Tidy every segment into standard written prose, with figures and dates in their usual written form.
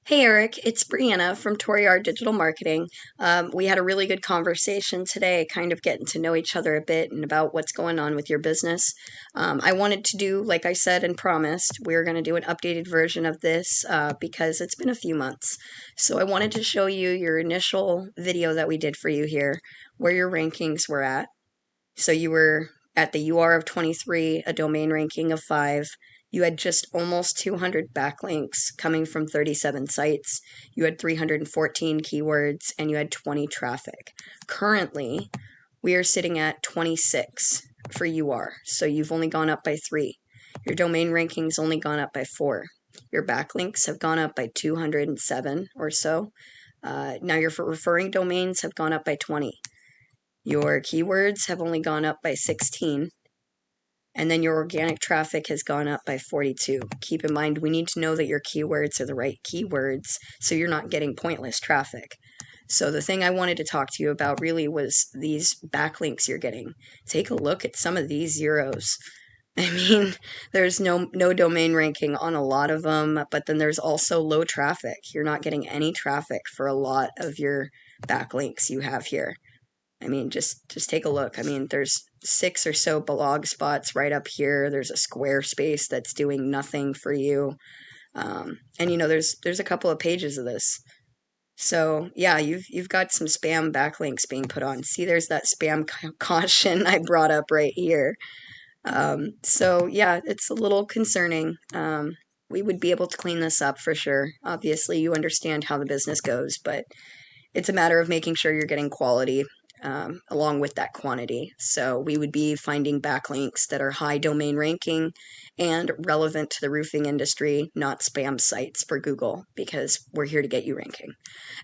Hey Eric, it's Brianna from Toriar Digital Marketing. We had a really good conversation today, kind of getting to know each other a bit and about what's going on with your business. I wanted to do, like I said and promised, we are going to do an updated version of this because it's been a few months. So I wanted to show you your initial video that we did for you here, where your rankings were at. So you were at the UR of 23, a domain ranking of 5. You had just almost 200 backlinks coming from 37 sites. You had 314 keywords and you had 20 traffic. Currently, we are sitting at 26 for UR. So you've only gone up by 3. Your domain ranking's only gone up by 4. Your backlinks have gone up by 207 or so. Now your referring domains have gone up by 20. Your keywords have only gone up by 16, and then your organic traffic has gone up by 42. Keep in mind, we need to know that your keywords are the right keywords so you're not getting pointless traffic. So the thing I wanted to talk to you about really was these backlinks you're getting. Take a look at some of these zeros. I mean, there's no domain ranking on a lot of them, but then there's also low traffic. You're not getting any traffic for a lot of your backlinks you have here. I mean, just take a look. I mean, there's 6 or so blog spots right up here. There's a Squarespace that's doing nothing for you. And there's a couple of pages of this. So yeah, you've got some spam backlinks being put on. See, there's that spam caution I brought up right here. So yeah, it's a little concerning. We would be able to clean this up for sure. Obviously, you understand how the business goes, but it's a matter of making sure you're getting quality along with that quantity. So we would be finding backlinks that are high domain ranking and relevant to the roofing industry, not spam sites for Google, because we're here to get you ranking.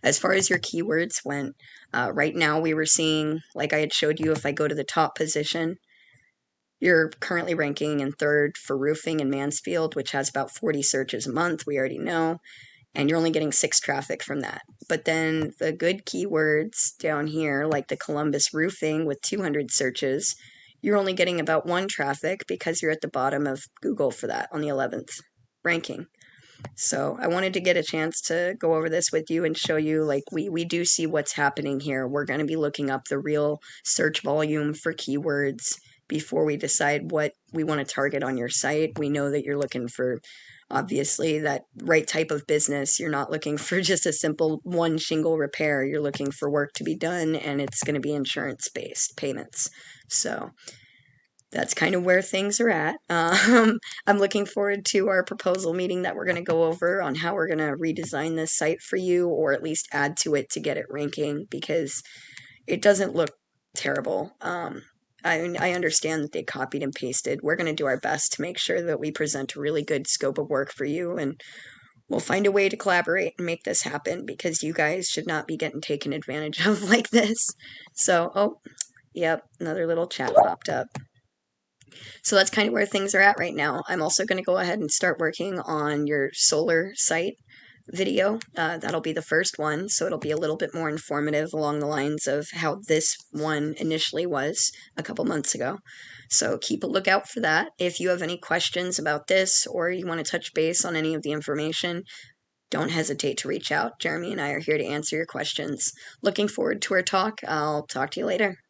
As far as your keywords went, right now we were seeing, like I had showed you, if I go to the top position, you're currently ranking in 3rd for roofing in Mansfield, which has about 40 searches a month, we already know, and you're only getting 6 traffic from that. But then the good keywords down here, like the Columbus roofing with 200 searches, you're only getting about 1 traffic because you're at the bottom of Google for that on the 11th ranking. So I wanted to get a chance to go over this with you and show you, like, we do see what's happening here. We're going to be looking up the real search volume for keywords before we decide what we want to target on your site. We know that you're looking for, obviously, that right type of business. You're not looking for just a simple one shingle repair. You're looking for work to be done, and it's going to be insurance-based payments. So that's kind of where things are at. I'm looking forward to our proposal meeting that we're going to go over on how we're going to redesign this site for you, or at least add to it to get it ranking, because it doesn't look terrible. I understand that they copied and pasted. We're going to do our best to make sure that we present a really good scope of work for you, and we'll find a way to collaborate and make this happen, because you guys should not be getting taken advantage of like this. So, oh, yep, another little chat popped up. So that's kind of where things are at right now. I'm also going to go ahead and start working on your solar site video. That'll be the first one, so it'll be a little bit more informative along the lines of how this one initially was a couple months ago. So keep a lookout for that. If you have any questions about this, or you want to touch base on any of the information, don't hesitate to reach out. Jeremy and I are here to answer your questions. Looking forward to our talk. I'll talk to you later.